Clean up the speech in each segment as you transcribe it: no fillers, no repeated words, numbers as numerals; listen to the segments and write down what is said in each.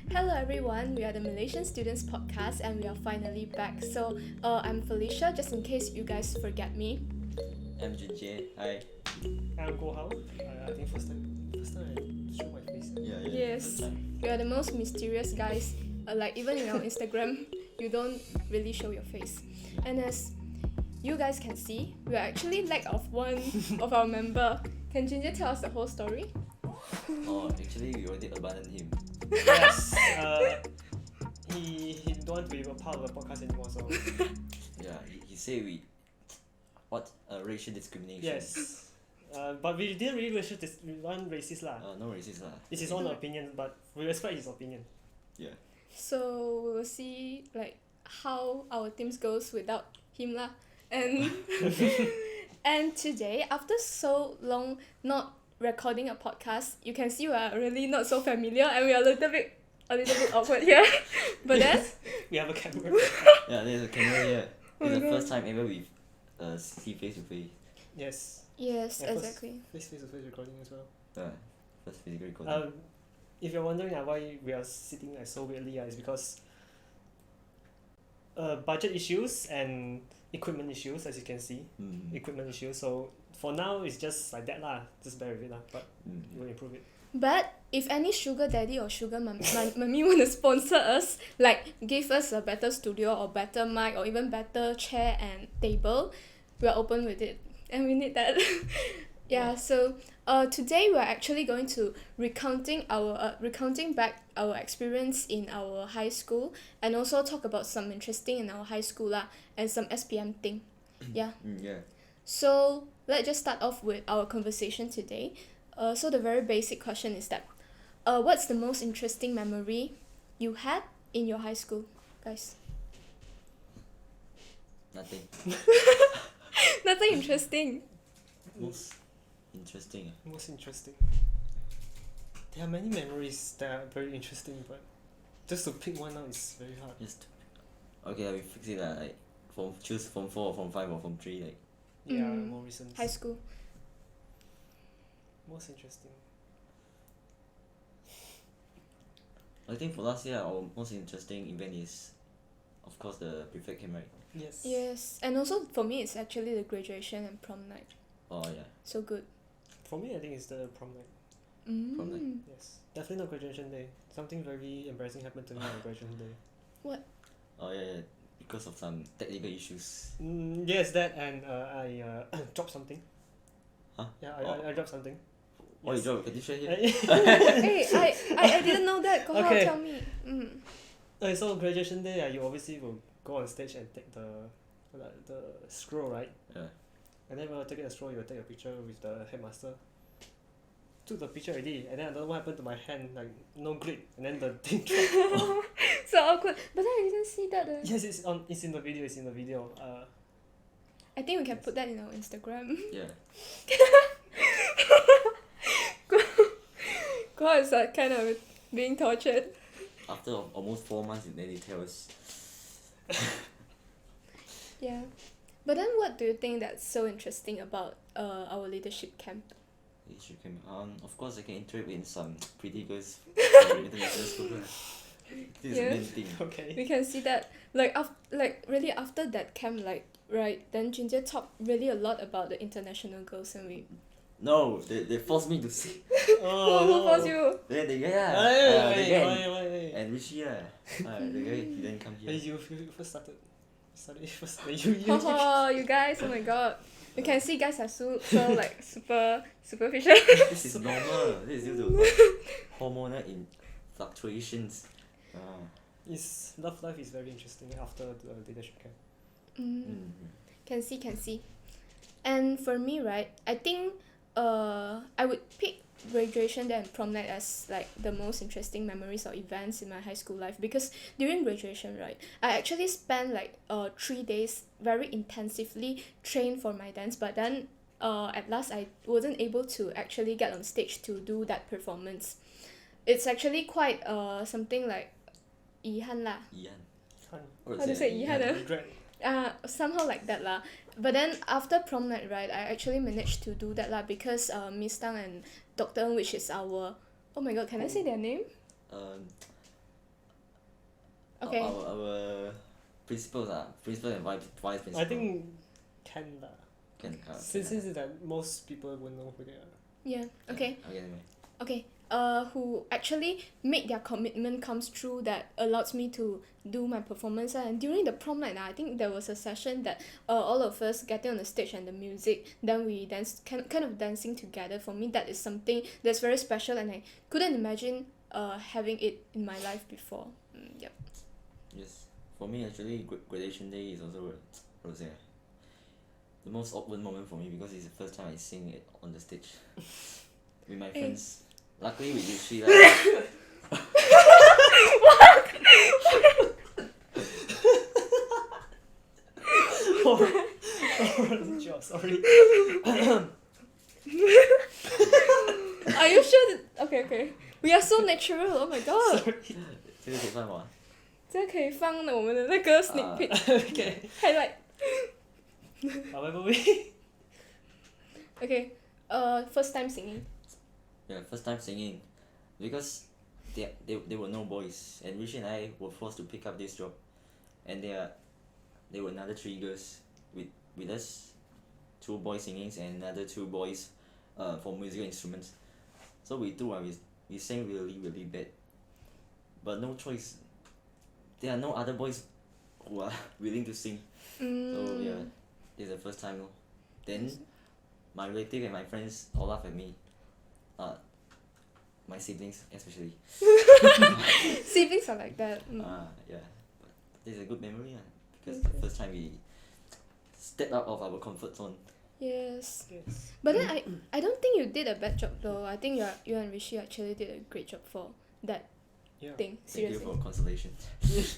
Hello everyone, we are the Malaysian Students Podcast and we are finally back. So, I'm Felicia, just in case you guys forget me. I'm Jun Jie. Hi. I'm Guo Hao. I think first time I show my face. Yeah, Yes, first time. we are the most mysterious guys. Like even in our Instagram, you don't really show your face. And as you guys can see, we are actually lack of one of our member. Can Jun Jie tell us the whole story? Oh, actually, we already abandoned him. Yes. He don't want to be a part of the podcast anymore. So Yeah, he said we. What? Racial discrimination. yes. But we didn't really want racist lah. No racist lah. It's his own opinion, but we respect his opinion. Yeah. So we will see like how our teams goes without him lah. And and today, after so long not recording a podcast, you can see we are really not so familiar and we are a little bit awkward here. But then We have a camera. Yeah, there's a camera here. It's the first time ever we see face to face. Yes. yes, Yeah, exactly. Face to face recording as well. First physical recording. If you're wondering why we are sitting like so weirdly, it's because budget issues and equipment issues, as you can see. Equipment issues. So for now, it's just like that lah. Just bear with it lah. But we'll improve it. But if any sugar daddy or sugar mommy want to sponsor us, like give us a better studio or better mic or even better chair and table, we are open with it and we need that. Yeah, so today we're actually going to recounting back our experience in our high school and also talk about some interesting in our high school lah and some SPM thing. Yeah. Yeah. So let's just start off with our conversation today. So the very basic question is that, what's the most interesting memory you had in your high school, guys? Nothing. Nothing interesting. Most interesting. Most interesting. There are many memories that are very interesting, but just to pick one out is very hard. Just. Okay, we fix it lah. Like choose from 4 or from 5 or from 3 like. Yeah, more recent. High school. Most interesting. I think for last year our most interesting event is, of course, the prefect camp, right? Yes. Yes, and also for me it's actually the graduation and prom night. Oh yeah. So good. For me, I think it's the prom night. Prom night. Yes. Definitely not graduation day. Something very embarrassing happened to me on graduation day. Oh yeah. Because of some technical issues. Yes, that and I dropped something. Huh? Yeah, Oh. I dropped something. Oh, you dropped. Can you share here? Hey, I didn't know that. Go Okay. tell me. So graduation day, you obviously will go on stage and take the scroll, right? Yeah. And then when you take the scroll, you will take a picture with the headmaster. Took the picture already, and then I don't know what happened to my hand, like no grip, and then the thing dropped. So awkward. But then I didn't see that. Yes, it's in the video. I think we can put that in our Instagram. Yeah. God, it's like kind of being tortured. After almost 4 months, then they tell us. Yeah. But then what do you think that's so interesting about our leadership camp? Leadership camp. Of course, I can interact with some pretty girls from international school. This is the main thing. Okay. We can see that really after that camp, like right, then Jun Jie talked really a lot about the international girls and we No, they forced me to say. who forced you? Then the guy, Why? and Rishi, the guy, he didn't come here. You first started first. You You guys, oh my god. You can see guys are so like super superficial. This is normal. This is due to hormonal fluctuations. His love life is very interesting after the leadership camp. Can see. And for me, right, I think I would pick graduation day and prom night as like the most interesting memories or events in my high school life because during graduation, right, I actually spent like 3 days very intensively trained for my dance, but then at last I wasn't able to actually get on stage to do that performance. It's actually quite something like 遗憾啦. How to say 遗憾 Regret. Somehow like that lah. But then after prom night, right, I actually managed to do that lah because Miss Tang and Dr. Ng, which is our, oh my god, can I say their name? Okay. Our principals and vice principal. I think can lah. Can. Since it's that most people won't know who they are. Yeah. Okay. Okay, anyway. Okay. Who actually make their commitment comes true that allows me to do my performance and during the prom night I think there was a session that all of us getting on the stage and the music then we dance kind of dancing together. For me that is something that's very special and I couldn't imagine having it in my life before. Yep. Yes. For me, actually, graduation day is also how to say, the most awkward moment for me because it's the first time I sing it on the stage with my friends. Luckily, we usually like. Sorry. Are you sure that, okay we are so natural. Oh my god. 这个可以放吗？这个可以放我们的那个 sneak peek Okay. highlight. However, we. Okay. First time singing. Yeah, first time singing, because there were no boys, and Rishi and I were forced to pick up this job, and there were another 3 girls with us, 2 boys singing and another 2 boys, for musical instruments. So we sang really bad, but no choice. There are no other boys who are willing to sing. So yeah, it's the first time. Then my relative and my friends all laugh at me. My siblings especially. Siblings are like that. Yeah, but it's a good memory because the first time we stepped out of our comfort zone. Yes. Yes. But then I don't think you did a bad job though. I think you and Rishi actually did a great job for that Yeah. thing. Thank you Seriously. for consolation.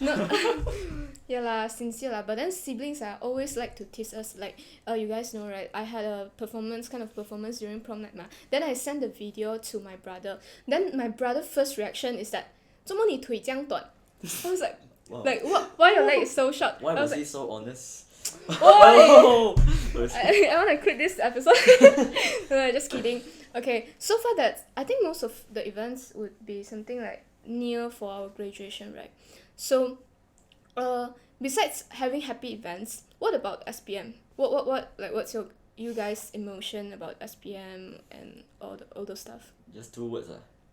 No. Yeah lah, sincere lah. But then siblings are always like to tease us. Like, you guys know right? I had a performance during prom night ma. Then I sent the video to my brother. Then my brother first reaction is that, 怎么你腿这样短? I was like, Wow. like what? Why your leg is so short? Why I was was he like, so honest? oh, Oh! I want to quit this episode. No, just kidding. Okay, so far that I think most of the events would be something like near for our graduation, right? So, besides having happy events, what about SPM? What like what's you guys' emotion about SPM and all those stuff? Just 2 words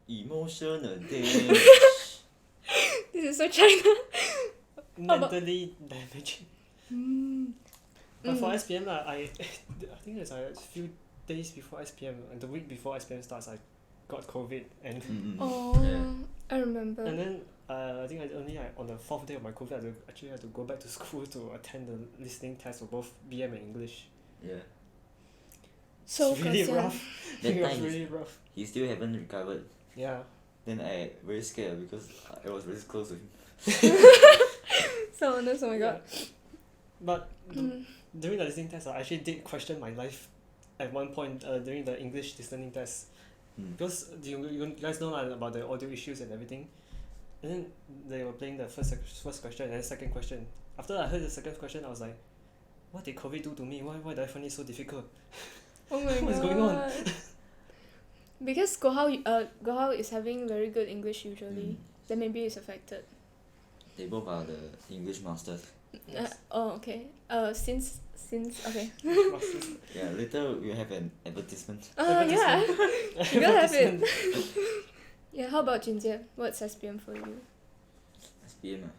emotional damage. This is so China. Mentally damaging. But for SPM I think it's a few days before SPM and the week before SPM starts I got COVID and Oh, Yeah. I remember. and then I think on the 4th day of my COVID I had to go back to school to attend the listening test for both BM and English. Yeah. So It's really kasihan. rough. That It was time really rough. he still haven't recovered. Yeah. Then I very scared because I was very close to him. So honest, oh my god. Yeah. But during the listening test I actually did question my life at one point during the English listening test. Because you guys know about the audio issues and everything, and then they were playing the first question and then second question. After I heard the second question, I was like, "What did COVID do to me? Why did I find it so difficult? Oh my god. What is going on?" Because Guo Hao is having very good English usually. Then maybe it's affected. They both are the English masters. Okay. Since okay. Yeah, later we'll have an advertisement. Yeah. You gotta have it. Advertisement. Yeah. How about Jun Jie? What's SPM for you? SPM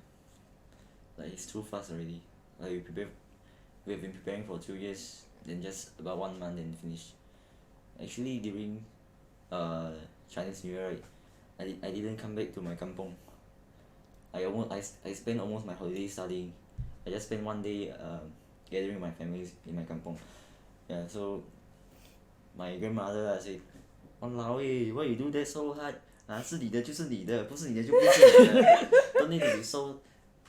like it's too fast already. Like we have been preparing for 2 years, then just about 1 month and finish. Actually during Chinese New Year, right, I didn't come back to my kampong. I spent almost my holiday studying. I just spent 1 day gathering my family in my kampong. Yeah, so my grandmother said, "Walao eh, why you do that so hard? 是你的就是你的，不是你的就不是你的。Don't need to be so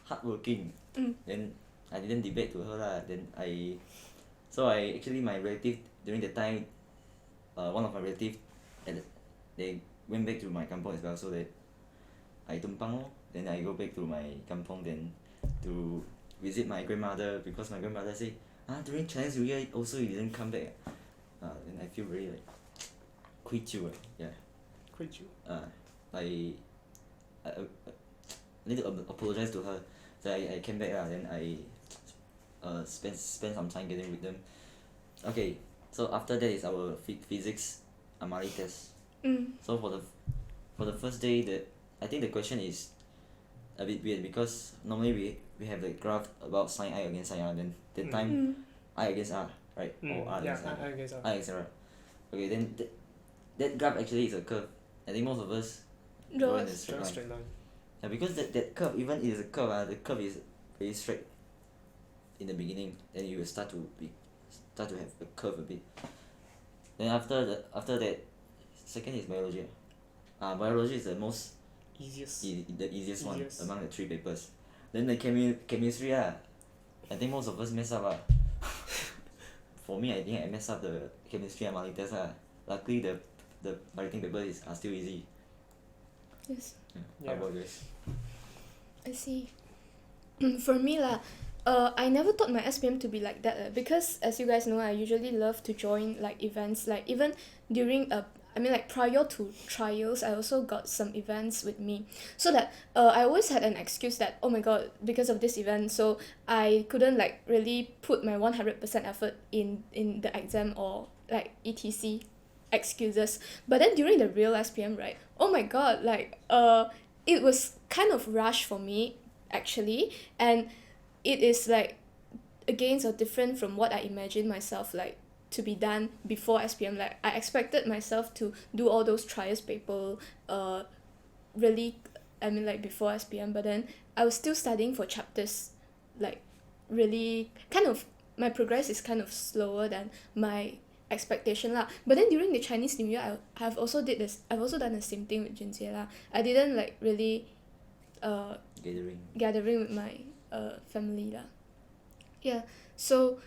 hardworking." Then I didn't debate to her lah. Then actually my relative during the time, one of my relative, they went back to my kampong as well, so that I tumpang lor. Then I go back to my kampong then to visit my grandmother because my grandmother say, during Chinese New Year also you didn't come back. Then I feel very like 愧疚 yeah. 愧疚. Like need to apologize to her. So I came back then I spend some time getting with them. Okay, so after that is our physics Amari test. So for the first day, I think the question is a bit weird because normally we have the graph about sin I against sin R, then that time I against R, right? Or R against R. I against R. I against R. Okay, then that graph actually is a curve. I think most of us draw in a straight line. Yeah, because that curve, even if it's a curve, the curve is very straight in the beginning. Then you will start to have a curve a bit. Then after that, second is biology. Biology is the most Easiest. the easiest one among the 3 papers. Then the chemistry I think most of us mess up For me, I think I messed up the chemistry and Mali test Luckily the writing papers are still easy. Yes. How about this? I see. For me I never thought my SPM to be like that because as you guys know, I usually love to join like events, like even during prior to trials, I also got some events with me, so that I always had an excuse that, oh my god, because of this event, so I couldn't like really put my 100% effort in the exam or like etc excuses. But then during the real SPM, right, oh my god, like it was kind of rushed for me actually, and it is like against or different from what I imagined myself like to be done before SPM. Like I expected myself to do all those trials paper really before SPM, but then I was still studying for chapters, like really kind of my progress is kind of slower than my expectation lah. But then during the Chinese New Year, I've also done the same thing with Jun Jie lah. I didn't like really gathering with my family lah. Yeah, so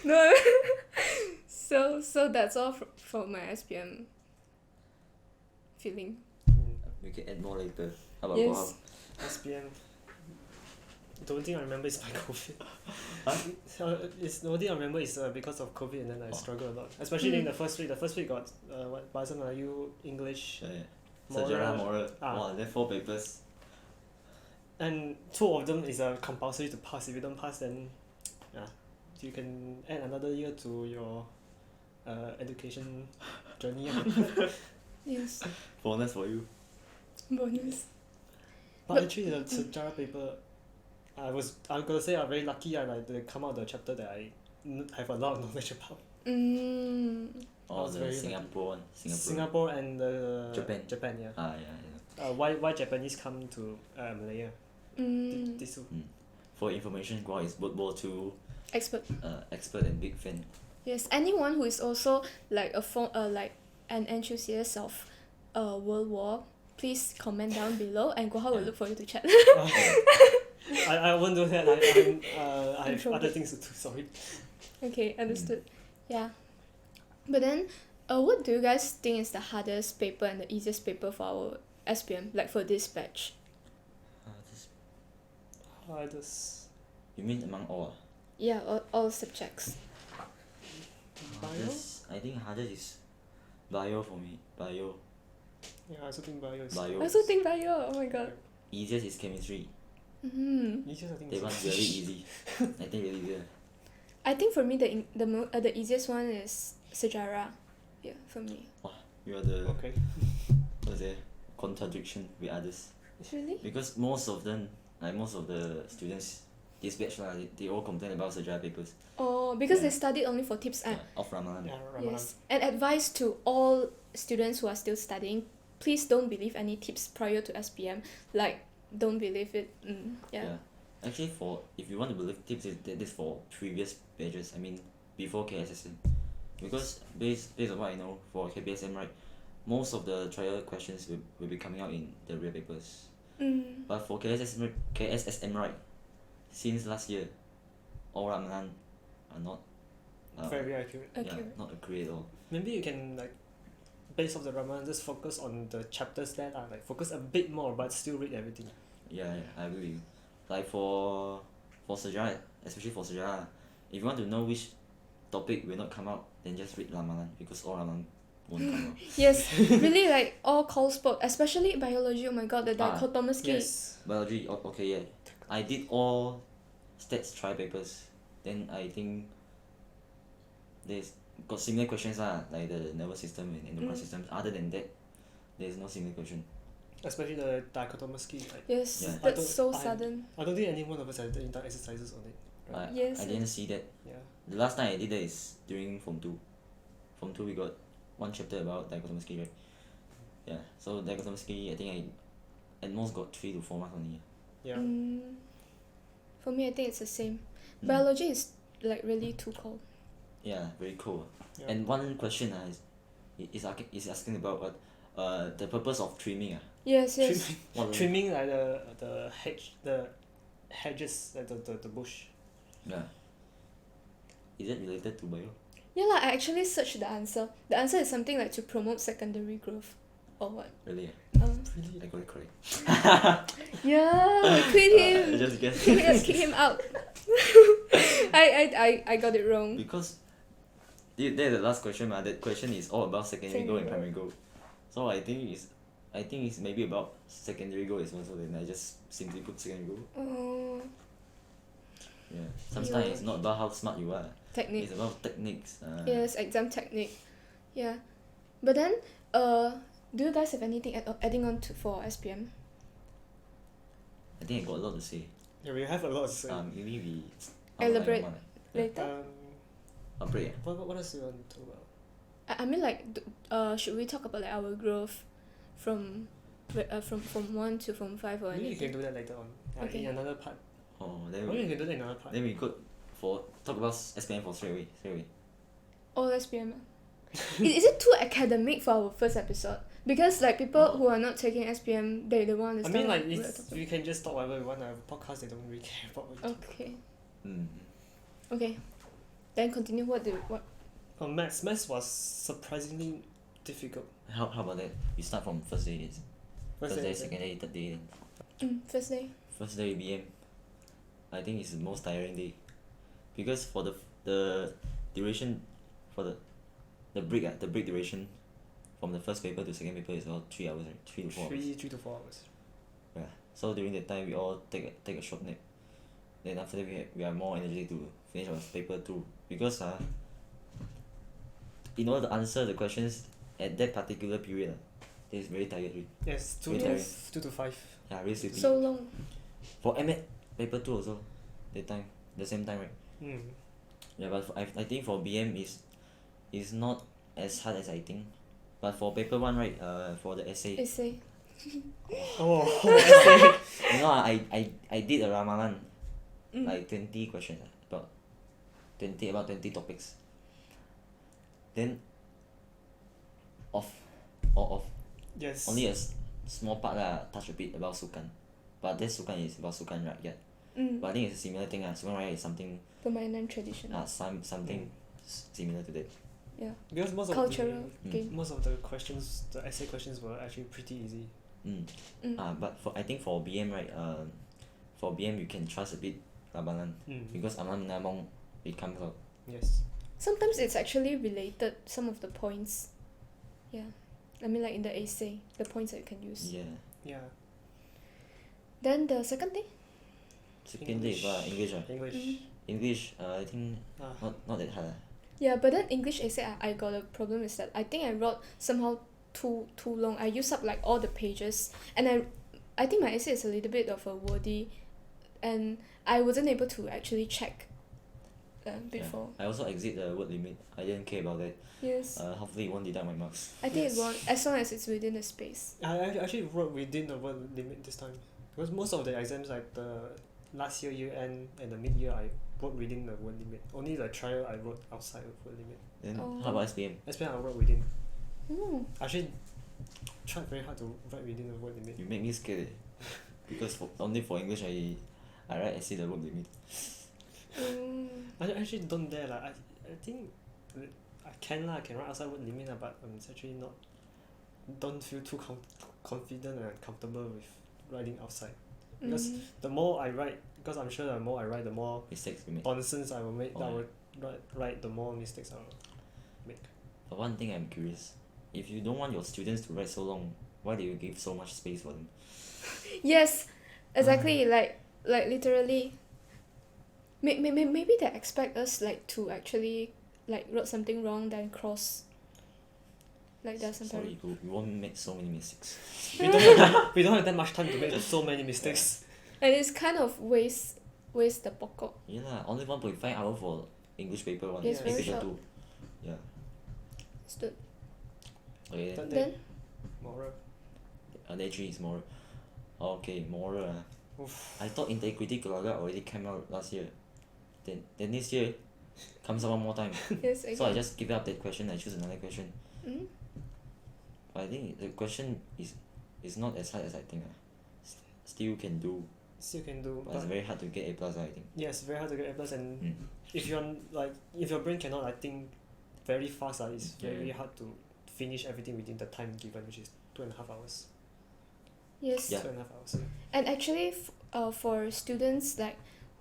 no so that's all for my SPM feeling. We can add more later. How about Yes. Guo Hao? SPM. The only thing I remember is my COVID. It's the only thing I remember is because of COVID, and then I struggle a lot. Especially in the first week. The first week got Bahasa Melayu, English, Sejarah, moral. Wow, there are 4 papers. and 2 of them is compulsory to pass. If you don't pass, then you can add another year to your education journey. Yes. Bonus for you. Bonus. But actually, the Sejarah paper, I gotta say I'm very lucky. Like they come out the chapter that I have a lot of knowledge about. Oh, the very Singapore one. Singapore and Japan, yeah. Yeah. Why Japanese come to Malaya? These two. For information, Guo Hao is World War II Expert. expert and big fan. Yes, anyone who is also like an enthusiast of World War, please comment down below and Guo Hao will look for you to chat. I won't do that. I have other things to do. Sorry. Okay, understood. Yeah. But then, what do you guys think is the hardest paper and the easiest paper for our SPM, like for this batch? Hardest. You mean among all? Yeah, all subjects. I think hardest is bio for me. Bio. Yeah, I also think bio is. I also think bio. Oh my god. Easiest is chemistry. Easiest, I think. That one's very easy. I think really easier. I think for me the easiest one is sejarah. Yeah, for me. Wow, you are the Okay. what's that? Contradiction with others. Really? Because most of the students this batch they all complain about sejarah papers. Oh, because they studied only for tips and Of Ramadan. Yeah, Ramadan. yes. And advice to all students who are still studying, please don't believe any tips prior to SPM. Like, don't believe it. Yeah. Actually, if you want to believe tips, that is for previous batches. I mean, before KSSM. Because based on what I know, for KPSM, right, most of the trial questions will be coming out in the real papers. But for KSSM, right, since last year, all Ramadan are not Very accurate. not accurate at all. Maybe you can like, based off the Ramadan, just focus on the chapters that are like focus a bit more, but still read everything. Yeah, I agree with you. Like for sejarah, especially for sejarah, if you want to know which topic will not come out, then just read Ramadan because all Ramadan won't come out. Yes, really like all call sport, especially biology. Oh my god, the dichotomous key. Yes. Biology, okay, yeah. I did all stats try papers. Then I think there's got similar questions like the nervous system and endocrine system. Other than that, there's no similar question. Especially the dichotomous key. Like, Yes, Yeah. that's so sudden. I don't think any one of us has done exercises on it. Right? Yes. I didn't see that. Yeah. The last time I did that is during Form 2. Form 2 we got one chapter about dichotomous key, right? Yeah. So dichotomous key, I think I at most got 3 to 4 marks only. Yeah. For me, I think it's the same. Mm. Biology is like really too cold. Yeah, very cool. Yeah. And one question is asking about what the purpose of trimming. Yes, yes. Trimming like the hedges, like the bush. Yeah. Is it related to bio? Yeah, like, I actually searched the answer. The answer is something like to promote secondary growth. Or what? Really? Really? I got it correct. Yeah, quit him. I just guessed. Kick him out. I got it wrong. Because that's the last question, that question is all about secondary goal and primary goal. So I think it's maybe about secondary goal as well, so then I just simply put secondary goal. Oh, Yeah. Sometimes it's not about how smart you are. technique. It's about techniques. Yes, exam technique. Yeah. But then, do you guys have anything adding on to for SPM? I think I got a lot to say. Yeah, we have a lot to say. Maybe we Elaborate outline one. later? Break. What else do you want to talk about? I mean, like, should we talk about like our growth from Form 1 to Form 5 or Maybe we anything? can do that later on. Okay. In another part. Oh, Maybe we can do that in another part. then we could talk about SPM for straight away. All SPM. Is it too academic for our first episode? Because like people who are not taking SPM, they won't I understand. mean, like, what we're if talking we can just talk whatever we want. Our podcast, they don't really care about what we about. talk. Okay. Mm. Okay. Then continue. What? Maths was surprisingly difficult. How about that? We start from first day. First day, second day, third day. First day. First day BM. I think it's the most tiring day, because for the duration, for the break duration, from the first paper to second paper is about 3 hours, right? 3 to 4 hours. 3 to 4 hours. Yeah. So during that time we all take a short nap. Then after that we are more energy to finish our paper 2, because in order to answer the questions at that particular period, it's very tired. Yes, 2 Very to 5. Yeah, really sleepy. So long. For MAT paper 2 also, the same time, right? Yeah, but I think for BM is not as hard as I think. But for paper 1, right, for the essay, Essay. Oh, you know, I did a ramalan, like 20 questions, about 20 topics. Then off. yes. Only a small part touch a bit about Sukan. But that Sukan is about Sukan Rakyat. But I think it's a similar thing. Sukan Rakyat is something Permanent tradition. something similar to that. Yeah. Because Cultural game. most of the questions, the essay questions were actually pretty easy. But I think for BM, right, for BM you can trust a bit Ramalan, because Amalan Namong it comes out. Yes. Sometimes it's actually related, some of the points. Yeah. I mean, like in the essay, the points that you can use. Yeah. Yeah. Then the second day? Second day, English. English, I think not that hard. Yeah, but then English essay, I got a problem is that I think I wrote somehow too long. I used up like all the pages, and I think my essay is a little bit of a wordy, and I wasn't able to actually check before. Yeah. I also exceed the word limit. I didn't care about that. Yes. Hopefully it won't deduct my marks. I think it won't, as long as it's within the space. I actually wrote within the word limit this time, because most of the exams, like the last year end and the mid-year, I wrote within the word limit. Only the trial I wrote outside of word limit. Then how about SPM? SPM I wrote within. Mm. I actually tried very hard to write within the word limit. You make me scared. Because only for English I write exceed the word limit. I actually don't dare lah. I think I can write outside word limit but I'm actually don't feel too confident and comfortable with writing outside. Because the more I write, because I'm sure the more I write, the more mistakes you make. nonsense I will make. I will write the more mistakes I will make. But one thing I'm curious, if you don't want your students to write so long, why do you give so much space for them? Yes, exactly. Like literally. Maybe they expect us like to actually like wrote something wrong then cross. Like there's some Sorry, we won't make so many mistakes. We don't have that much time to make so many mistakes. and it's kind of waste the pokok. Yeah lah, only 1.5 hour for English paper 1, Yes, very paper short. 2. Yeah. Stood. Okay, Third day, Then moral. day 3 is moral. Okay, moral Oof. I thought integrity Kulaga already came out last year. Then this year comes out one more time. yes again. So I just give up that question, I choose another question. Mm? But I think the question is not as hard as I think. Still can do, Still can do, but it's very hard to get A plus, I think. yes, very hard to get A+, and if you're like, if your brain cannot, I think, very fast, it's very hard to finish everything within the time given, which is 2.5 hours. Yes. Yeah. 2.5 hours. And actually for students like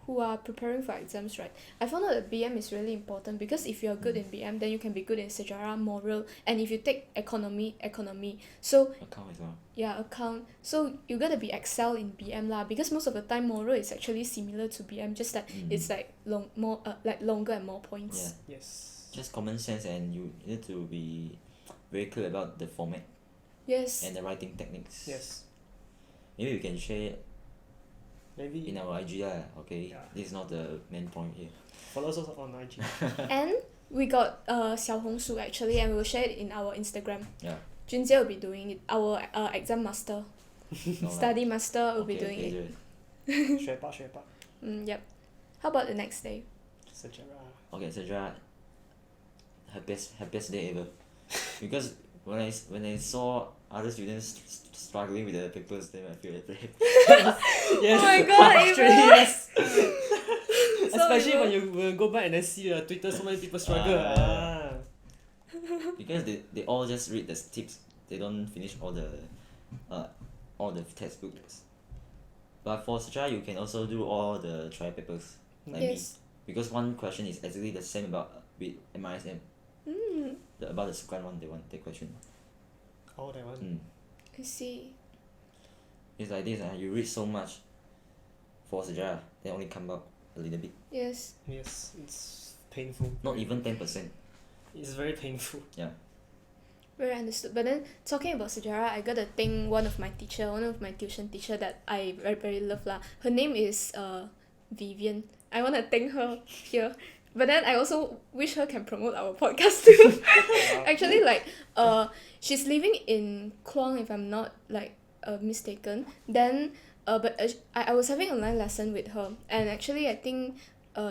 who are preparing for exams, right, I found out that BM is really important because if you're good in BM, then you can be good in sejarah, moral, and if you take economy, so Account as well. yeah, account, so you gotta be excel in BM lah, because most of the time moral is actually similar to BM, just that it's like longer and more points. Yeah. Yes. Just common sense, and you need to be very clear about the format Yes. and the writing techniques. Yes. Maybe we can share Maybe in our IG okay? Yeah. This is not the main point here. follow us also on IG. And we got 小红书 actually, and we'll share it in our Instagram. Yeah. Jun Jie will be doing it. Our exam master, No, study master will be okay, doing okay, it. do it. 学霸学霸 Yep. How about the next day? sejarah. Okay, Sajra, happiest day ever. Because when I saw other students struggling with the papers, then I feel very happy. Yes. Oh my god, Actually, Eva. yes. Especially Eva. when you will go back and then see Twitter, so many people struggle. Because they all just read the tips, they don't finish all the textbooks. But for Sajra, you can also do all the trial papers like me. Yes. Because one question is exactly the same with MISM. About the Sukan one, that question. Oh, that one. I see. It's like this, you read so much for Sajra, then only come out a little bit. Yes. Yes, it's painful. Not even 10%. It's very painful. Yeah. Very understood. But then talking about sejarah, I gotta thank one of my tuition teacher that I very very love lah. Her name is Vivian. I wanna thank her here. But then I also wish her can promote our podcast too. Actually, like she's living in Kluang if I'm not mistaken. Then but I was having a online lesson with her, and actually I think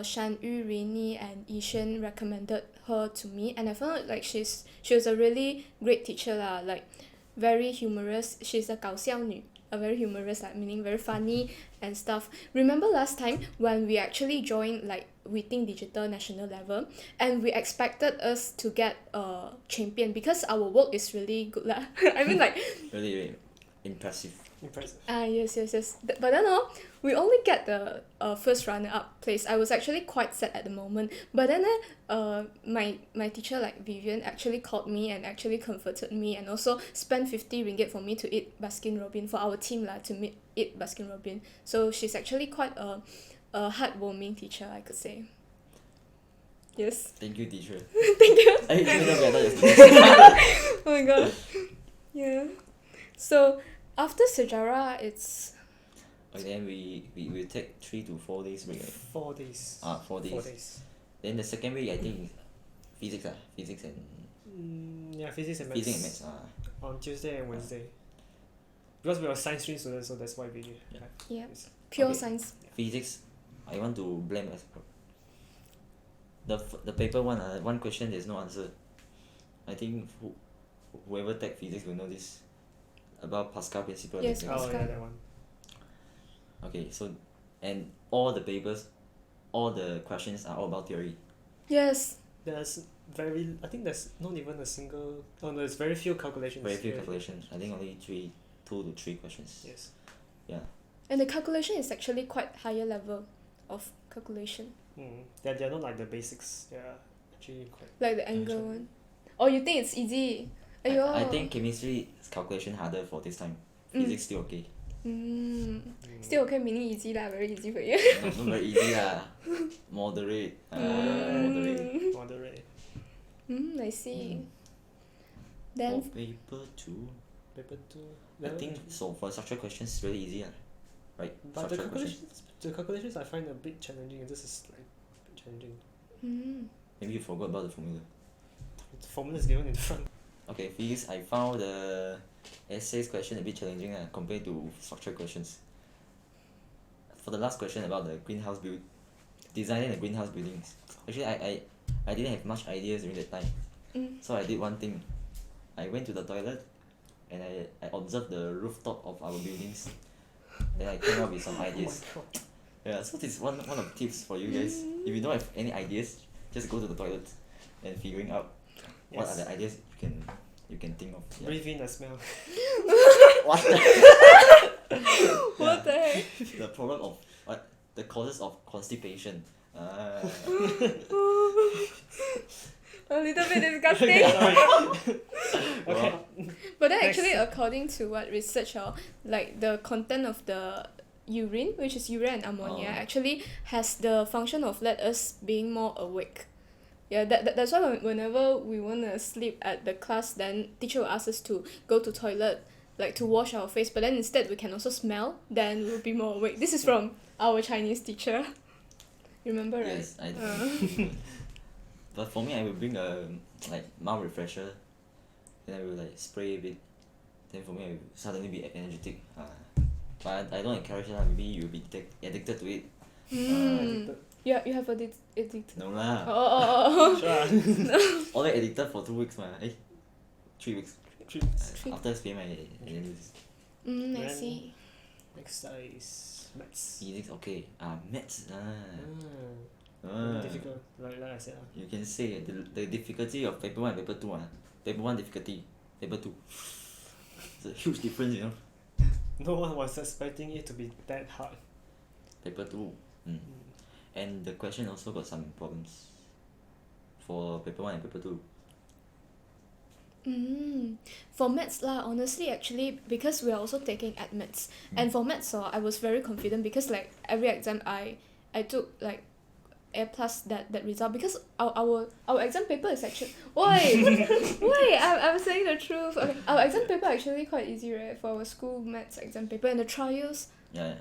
Shan Yu, Rini, and Yishen recommended her to me, and I found like she was a really great teacher lah, like very humorous. She's a 搞笑女, a very humorous, like meaning very funny and stuff. Remember last time when we actually joined like We Think Digital national level, and we expected us to get a champion because our work is really good lah. I mean like Really, really impressive. Impressive. yes. But then we only get the first runner-up place. I was actually quite sad at the moment. But then my teacher like Vivian actually called me and actually comforted me, and also spent 50 ringgit for me to eat Baskin Robbins for our team lah, to eat Baskin Robbins. So she's actually quite a heartwarming teacher, I could say. Yes. Thank you, teacher. Thank you. I didn't know better. Oh my god. Yeah. So after sejarah, it's And then we will take 3 to 4 days break. 4 days. 4 days. 4 days. Then the second week I think is physics and Yeah, physics and maths. physics and maths. On Tuesday and Wednesday. Because we are science stream students, so that's why we Yeah. yeah, it's- pure Okay. science. Physics, I want to blame as the paper one. One question there's no answer. I think whoever take physics will know this about Pascal principle. Yes, and Oh Pascal. yeah, that one. Okay, so and all the papers, all the questions are all about theory. Yes. I think there's not even a single. Oh no, there's very few calculations. Very few Yeah. calculations. I think only 2 to 3 questions. Yes. Yeah. And the calculation is actually quite higher level of calculation. They're not like the basics. They're actually quite. Like the angle one. Oh, you think it's easy? !aiyo! I think chemistry calculation harder for this time. Physics still okay. Still okay meaning easy lah, very easy for you. Not very easy lah. Moderate. Moderate. Moderate. I see. Then For paper 2, Paper 2. I think so for structured questions it's really easy right? But the Structured questions. calculations I find a bit challenging, and this is like a bit challenging. Maybe you forgot about the formula. The formula is given in front. Okay, physics I found the essays question a bit challenging compared to structured questions. For the last question about the greenhouse designing the greenhouse buildings. Actually I didn't have much ideas during that time. So I did one thing. I went to the toilet and I observed the rooftop of our buildings. Then I came up with some ideas. Oh my god. Yeah, so this is one of the tips for you guys. If you don't have any ideas, just go to the toilet and figuring out what are the ideas you can think of. Yeah. Breathe in the smell. What the what the heck? the problem of what the causes of constipation. A little bit disgusting. Okay. But then Next. actually according to what research like the content of the urine, which is urea and ammonia, actually has the function of let us being more awake. Yeah, that's why whenever we wanna sleep at the class, then teacher will ask us to go to toilet, like to wash our face, but then instead we can also smell, then we'll be more awake. This is from our Chinese teacher. Remember, right? Yes, I But for me I will bring a like mouth refresher. Then I will like spray a bit. Then for me I will suddenly be energetic. But I don't encourage that. Maybe you'll be addicted to it. Yeah, you have addicted. No lah. Oh. Sure. Only addicted for 2 weeks 3 weeks. Three. After SPM I use I see. Next is maths. physics okay. Maths Difficult, like I said. You can say the difficulty of paper 1 and paper 2 Paper 1 difficulty, paper 2. It's a huge difference, you know. No one was expecting it to be that hard. Paper 2. And the question also got some problems for paper 1 and paper 2. For maths lah, honestly actually because we are also taking admits, and for maths I was very confident because like every exam I took like A plus that result because our exam paper is actually I'm saying the truth. Okay, our exam paper actually quite easy, right, for our school maths exam paper, and the trials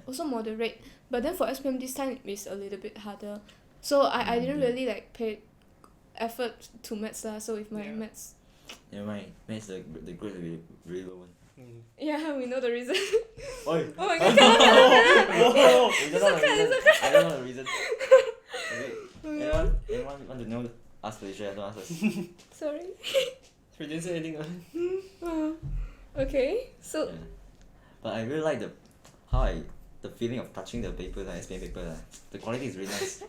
also moderate, but then for SPM this time is a little bit harder, so I didn't really like pay effort to maths lah, so with my maths. Never mind, maths the grade will be really low one. Yeah, we know the reason. Oi. Oh my god, cannot. It's okay. I don't know the reason. Anyone want to know? Ask Felicia, don't ask us. Sorry. We didn't say anything. Okay, so But I really like the feeling of touching the paper, SPM paper. The quality is really nice.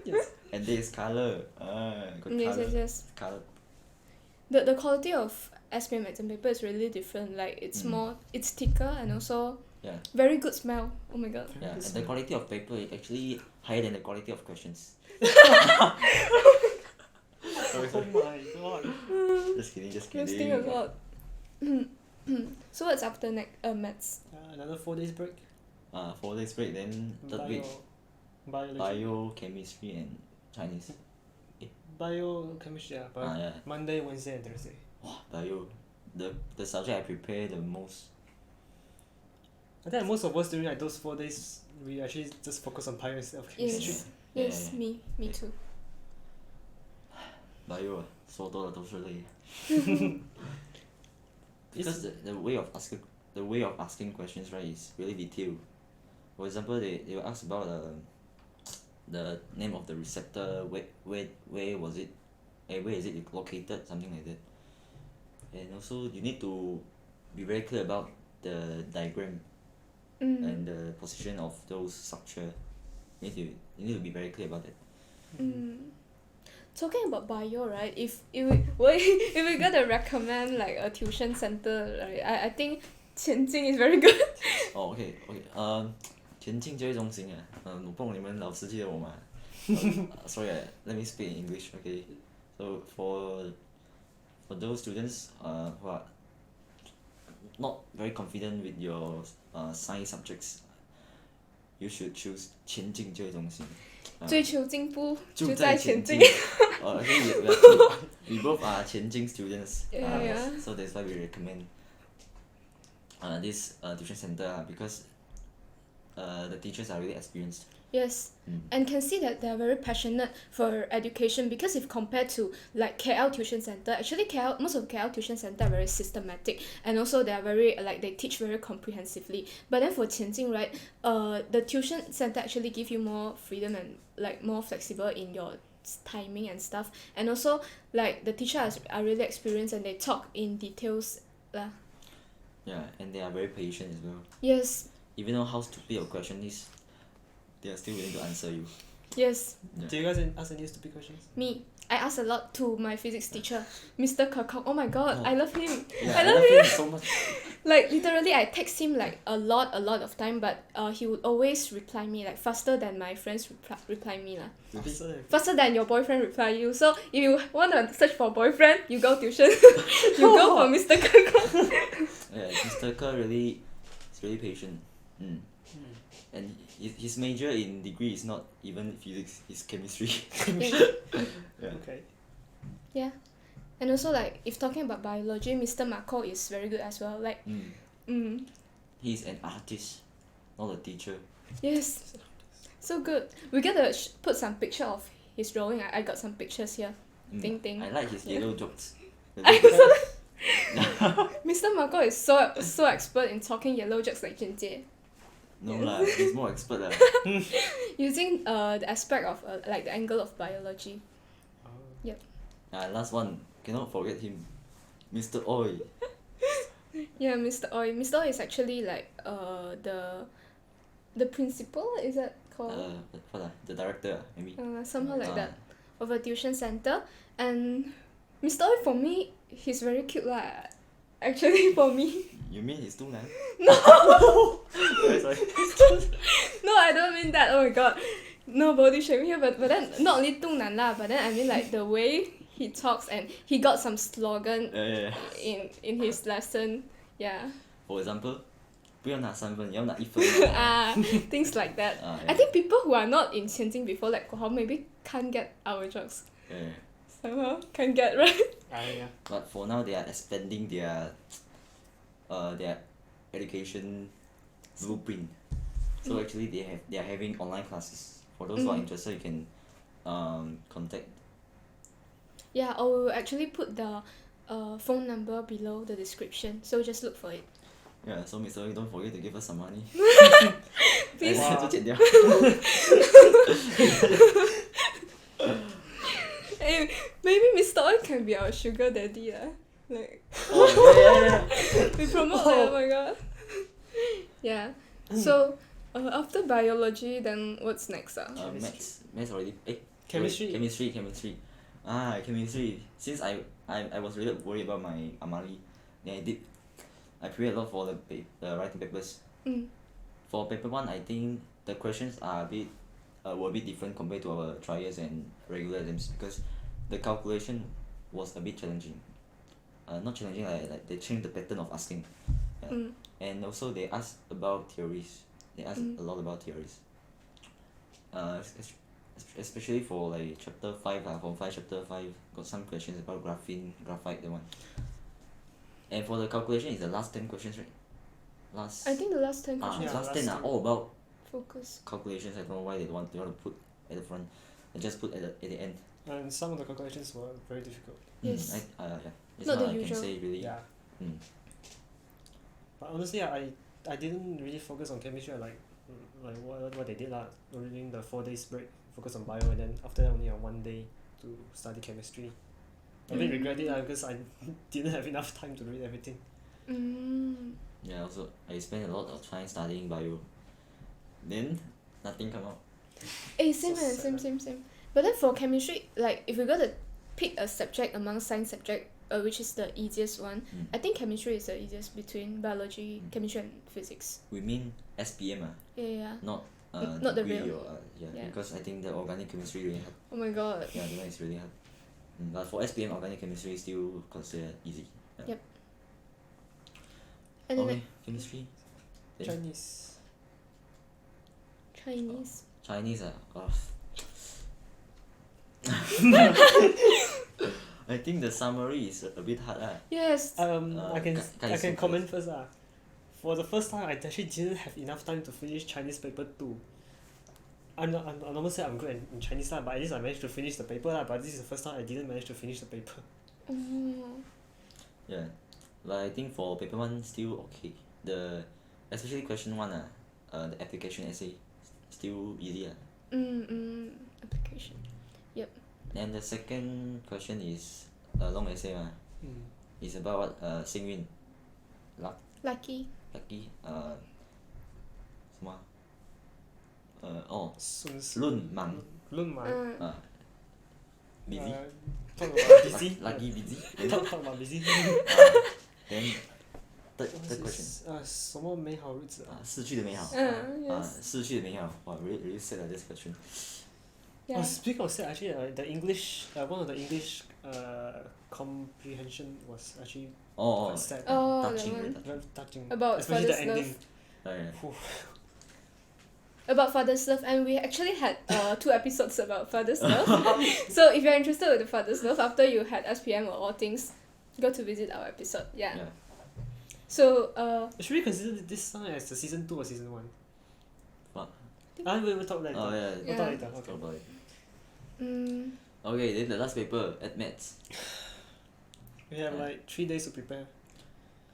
Yes. And there is colour. Got yes. colour. The quality of SPM exam paper is really different. Like it's it's thicker and also very good smell. Oh my god. Yeah, and the quality of paper is actually higher than the quality of questions. Oh my god. Just kidding. Interesting a lot. So what's after maths? Another 4 days break. 4 days break, then third week Biology. bio, chemistry and Chinese. Biochemistry, but Monday, Wednesday and Thursday. Wow, bio. The subject I prepare the most. I think most of us during like those 4 days, we actually just focus on bio instead of chemistry. Yes, me too. Bio 说多了都是泪。Because the way of asking questions, right, is really detailed. For example, they will ask about the name of the receptor, where was it, where is it located, something like that. And also you need to be very clear about the diagram and the position of those structure. You need to be very clear about that. Talking about bio, right? If we gotta recommend like a tuition center, right, I think 前进 is very good. Okay. 前进教育中心我不懂你们老师记得我吗？Sorry, let me speak in English, okay? So for for those students who are not very confident with your science subjects, you should choose 前进这个东西。追求进步就就在前进。在前进。Actually, we both are 前进 students. Yeah. So that's why we recommend this tuition center because the teachers are really experienced. Yes, and can see that they are very passionate for education because if compared to like KL tuition center, actually most of KL tuition center are very systematic and also they are very like they teach very comprehensively. But then for Qianjing, right, the tuition center actually give you more freedom and like more flexible in your timing and stuff. And also like the teachers are really experienced and they talk in details lah. Yeah, and they are very patient as well. Yes, Even though how stupid your question is, they are still willing to answer you. yes. Yeah. Do you guys ask any stupid questions? Me, I ask a lot to my physics teacher, Mr. Kakao. Oh my god, Oh. I love him. Yeah, I love him so much. Like literally I text him like a lot of time, but he would always reply me like faster than my friends reply me lah. Faster than your boyfriend reply you. So if you want to search for boyfriend, you go tuition. You go for Mr. Kakao. Yeah, Mr. Kerr really is really patient. And his major in degree is not even physics, it's chemistry. Yeah. Okay. Yeah. And also like if talking about biology, Mr. Marco is very good as well. Like He's an artist, not a teacher. yes. So good. We gotta put some picture of his drawing. I got some pictures here. Ding ding. I like his yellow jokes. Mr. Marco is so expert in talking yellow jokes like Jun Jie. No lah, he's more expert lah. Using the aspect of like the angle of biology. Last one, cannot forget him. Mr. Oi. Yeah, Mr. Oi. Mr. Oi is actually like the principal, is that called? The director, maybe. Somehow like that. Of a tuition center. And Mr. Oi for me, he's very cute lah. Actually for me. You mean he's too nan? Sorry. No, I don't mean that. Oh my god. No body shaming here, but then not only 肚腩 lah, but then I mean like the way he talks and he got some slogan in his lesson. Yeah. For example, 不要拿3分，你要拿1分。Things like that. Yeah. I think people who are not in Qianjing before like Guo Hao maybe can't get our jokes. Yeah. Somehow can't get right. Yeah. But for now, they are expanding their education blueprint. So actually, they are having online classes. For those who are interested, you can contact. Yeah, or we'll actually put the phone number below the description. So just look for it. Yeah, so Mr. Lee, don't forget to give us some money. Please. 就剪掉。 Hey, maybe Mr. Oi can be our sugar daddy lah. Like we promote that, oh my god. Yeah. So after biology, then what's next? Maths already. Chemistry. Chemistry. Chemistry. Since I was really worried about my Amali, then I prepared a lot for the writing papers. For paper 1, I think the questions are were a bit different compared to our trials and regular exams because the calculation was a bit challenging. Not challenging, like they changed the pattern of asking. Yeah. And also they asked about theories. They asked a lot about theories. Especially for like chapter 5, from 5 chapter 5, got some questions about graphene, graphite, that one. And for the calculation, it's the last 10 questions, right? I think the last 10 questions. Yeah, last 10 last are all about Focus. calculations. I don't know why they want to put at the front. They just put at the end. And some of the calculations were very difficult. Yes. Yeah. That's Not all the I usual. can say really. Yeah. But honestly, I didn't really focus on chemistry. Like what they did lah. During the 4 days break, focus on bio, and then after that only on 1 day to study chemistry. I really regret it because I didn't have enough time to read everything. Yeah, also I spent a lot of time studying bio. Then nothing come out. Same. But then for chemistry, like if we got to pick a subject among science subject, which is the easiest one, I think chemistry is the easiest between biology, chemistry and physics. We mean SPM Yeah. not Not the degree real. or Yeah. because I think the organic chemistry really hard. Oh my god. Yeah, the one is really hard. But for SPM, organic chemistry still considered easy. Yeah. Yep. And then Okay, chemistry. Then Chinese. Chinese. Chinese I think the summary is a bit hard Yes. I can Kai Su comment first For the first time, I actually didn't have enough time to finish Chinese paper 2. I normally say I'm good in Chinese but at least I managed to finish the paper but this is the first time I didn't manage to finish the paper. Yeah, but I think for paper 1 still okay. Especially question 1 the application essay still easy Application. Yep. And the second question is a long essay It's about what 幸运 Lucky. lucky 什么论盲盲 busy talk about busy. lucky busy talk about busy. then third question 什么美好日子逝去的美好 Yes. 逝去的美好 wow really sad this question. Yeah. Speaking of that, actually, the English, one of the English comprehension was actually quite sad. Oh, touching that one. very Very touching. About especially the father's ending. love. About father's love, and we actually had 2 episodes about father's love. So if you're interested with the father's love after you had SPM or all things, go to visit our episode. Yeah. So Should we consider this song as the season 2 or season 1? What? We will talk later. Oh yeah, We'll talk later. talk Okay. about it. mm, Okay, then the last paper at maths. We have like 3 days to prepare.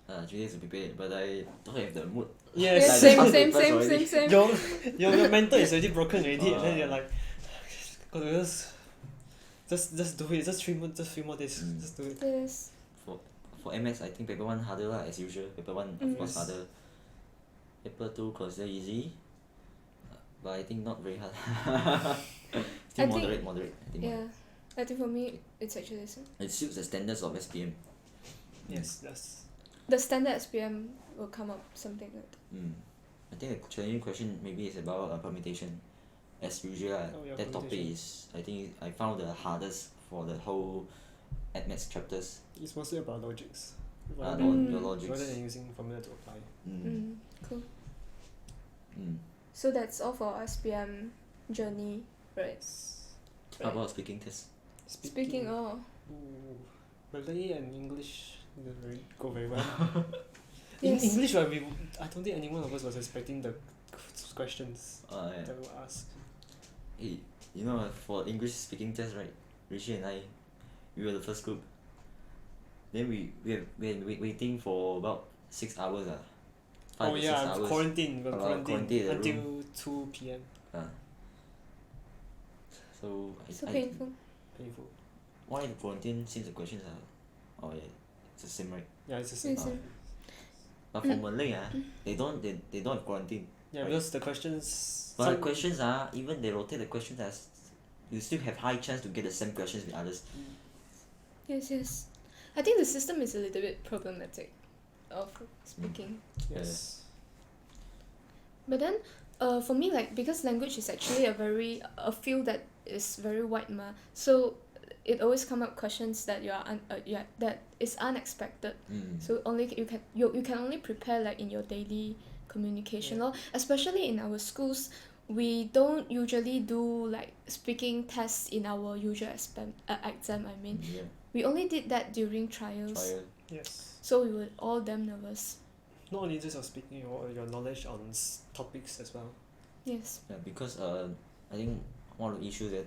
3 days to prepare, but I don't have the mood. Yes. Like, same, the same, papers same, already. same, same. Your mental is already broken already, and then you're Uh. like, just do it. Just 3 more, just 3 more days. Just do it. Yes. For MS, I think paper 1 harder as usual. Paper 1 of course harder. Paper 2 consider easy, but I think not very hard. Still I think- moderate. I think Yeah. I think for me it's actually the same. it suits the standards of SPM. Yes, yes. The standard SPM will come up something like that. I think the challenging question maybe is about permutation. As usual, Oh, yeah, that topic permutation. is I think I found the hardest for the whole admaths chapters. It's mostly about logics. On your logics. Rather than using formula to apply. Cool. Mm. So that's all for SPM journey, right? How about speaking test? Speaking of, Ooh, Malay and English don't really go very well. Yes. In English, right, I don't think any one of us was expecting the questions Yeah. that were asked. Hey, you know for English speaking test right, Rishi and I, we were the first group. Then we been waiting for about 6 hours 5 to 6 hours. Quarantine. We got quarantine in the until 2 p.m. So so I painful. Painful. why the quarantine since the questions are it's the same right. Yeah, it's the same. It's the- But for Malay they don't have quarantine. Yeah, Right. because the questions. But the questions even they rotate the questions as you still have high chance to get the same questions with others. Yes, yes. I think the system is a little bit problematic of speaking. Yes. But then, for me, like because language is actually a field that is very wide so it always come up questions that that is unexpected. So only you can only prepare like in your daily communication lor. Especially in our schools, we don't usually do like speaking tests in our usual exam. I mean, we only did that during trials. Trial. Yes. So we were all damn nervous. Not only just of speaking, your knowledge on topics as well. Yes. Yeah, because I think one of the issues that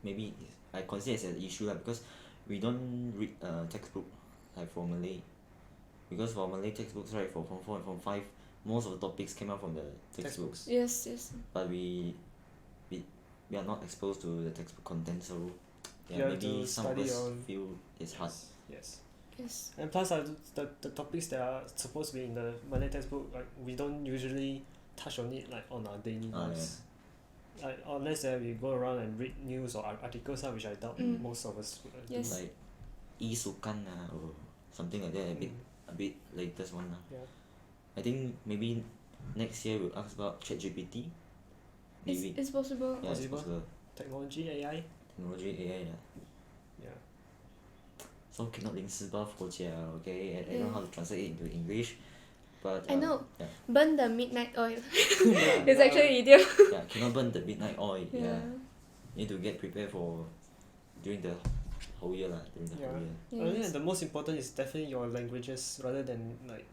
maybe I consider as an issue because we don't read textbook like for Malay. Because for Malay textbooks right for Form 4 and Form 5, most of the topics came out from the textbooks. Yes, yes. But we are not exposed to the textbook content, so You have maybe to some of study us on- feel it's hard. Yes. Yes. And plus, the topics that are supposed to be in the Malay textbook, like we don't usually touch on it like on our daily lives. Like unless we go around and read news or articles, which I doubt most of us would do. Yes. Like isukan or something like that, a bit latest one. Yeah. I think maybe next year we'll ask about ChatGPT. Maybe. It's possible. Yeah, it's Possible. possible. Technology, AI. Technology, AI. Yeah. so cannot 临时抱佛脚 okay, and I don't know how to translate it into English, but I know. yeah, Burn the midnight oil. Yeah, It's actually an idiom. yeah, cannot burn the midnight oil. Yeah, Yeah. need to get prepared for during the whole year lah. During the Yeah. whole year. I think Yes. the most important is definitely your languages rather than like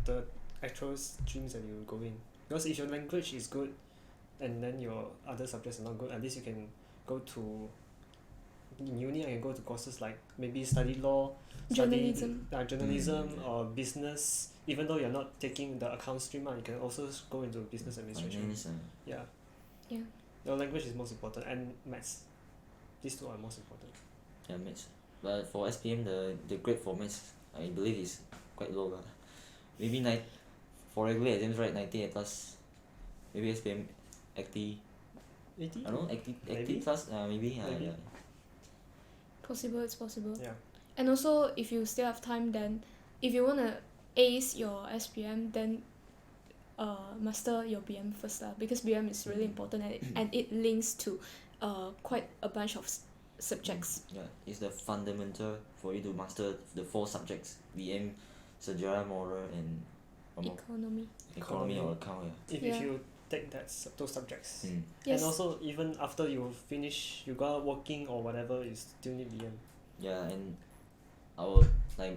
the actual streams that you go in. Because if your language is good and then your other subjects are not good, at least you can go to in uni. I can go to courses like maybe study law, Journalism. journalism Mm. or business. Even though you're not taking the account stream, you can also go into business administration. Finance, Yeah. Yeah. Your language is most important, and maths. These two are most important. yeah, maths. But for SPM, the grade for maths, I believe is quite low lah. Maybe for regular exams, right, 98 plus. Maybe SPM 80, 80? I don't know, 80 Maybe. plus, maybe. Maybe. Yeah. Possible, it's possible. Yeah. And also, if you still have time, then if you wanna ace your SPM, then master your BM first lah, because BM is really important and it links to quite a bunch of subjects. Yeah, it's the fundamental for you to master the 4 subjects: BM, sejarah, moral, and one more, Economy. economy or account. If Yeah. you take those subjects. Yeah. Yes. And also, even after you finish, you go out working or whatever, you still need BM. Yeah, and our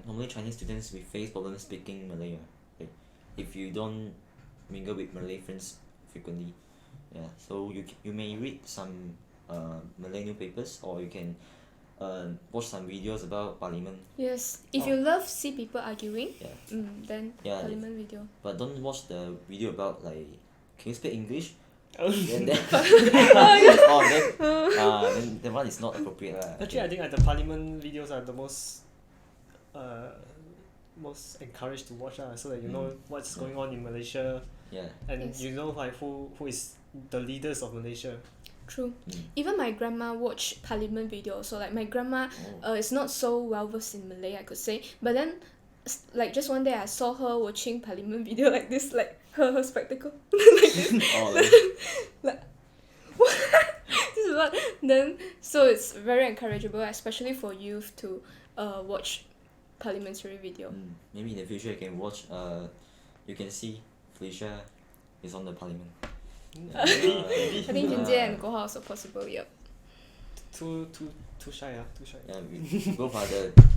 normally Chinese students we face problems speaking Malay. Like if you don't mingle with Malay friends frequently, yeah. So you may read some Malay newspapers, or you can watch some videos about parliament. Yes. If Oh. you love see people arguing, Yeah. then Yeah. parliament video. But don't watch the video about like, can you speak English? Oh. then then then that one is not appropriate lah. Actually, I think the parliament videos are the most encouraged to watch so that you know what's going on in Malaysia, Yeah. and Yes. you know like who is the leaders of Malaysia. True. Mm. Even my grandma watch parliament video also. Like my grandma Oh. is not so well versed in Malay, I could say. But then like just one day I saw her watching parliament video like this, like her spectacle. Like this. Oh, like, This is what then so it's very encourageable, especially for youth to watch parliamentary video. maybe in the future you can watch you can see Felicia is on the parliament. Maybe. I think Jun Jie and Guo Hao also possible, yep. Too shy, too shy. Yeah, we both are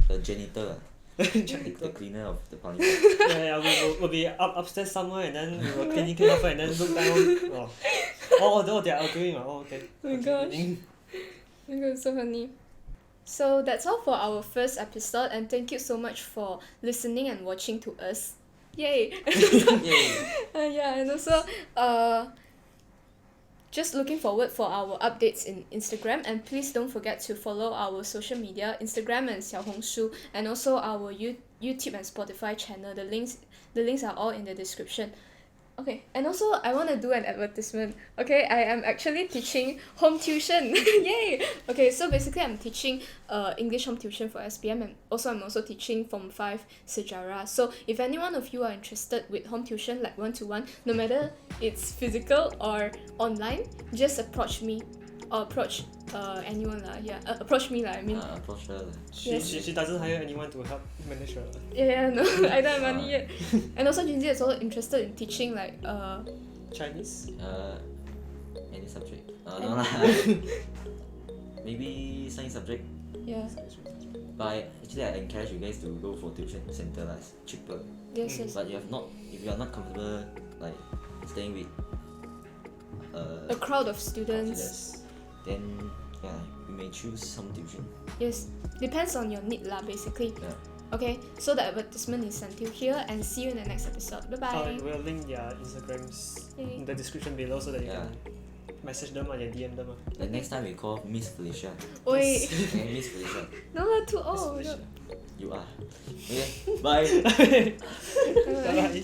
the janitor, the cleaner of the parliament. Yeah, we'll be upstairs somewhere, and then we will clean off, and then look down. Oh, they are arguing. Oh, okay. Oh my gosh. Oh my god, so funny. So that's all for our first episode, and thank you so much for listening and watching to us. Yay! Yay. Yeah, and also just looking forward for our updates in Instagram, and please don't forget to follow our social media, Instagram and Xiaohongshu, and also our YouTube and Spotify channel. The links are all in the description. Okay, and also I want to do an advertisement. Okay, I am actually teaching home tuition. Yay! Okay, so basically I'm teaching English home tuition for SPM, and also I'm also teaching Form 5 sejarah. So if any one of you are interested with home tuition like one-to-one, no matter it's physical or online, just approach me or approach anyone lah. Yeah, approach me lah. I mean, Approach her. Yes. She doesn't hire anyone to help manage her. yeah, no, I don't have money yet. And also Jun Jie is also interested in teaching like Chinese? Any subject? No lah. Maybe science subject. yeah, But actually I encourage you guys to go for tuition center lah. It's cheaper. yes, yes. But if you are not comfortable like staying with A crowd of students. then yeah, you may choose some tuition. Yes, depends on your need lah, basically. Yeah. Okay, so the advertisement is until here, and see you in the next episode. Bye bye. We'll link their Instagrams Yay. in the description below so that you Yeah. can message them or DM them. The next time we call Miss Felicia. Wait, Okay, Miss Felicia. no, too old. Felicia. You are. Okay, bye. Bye. Bye.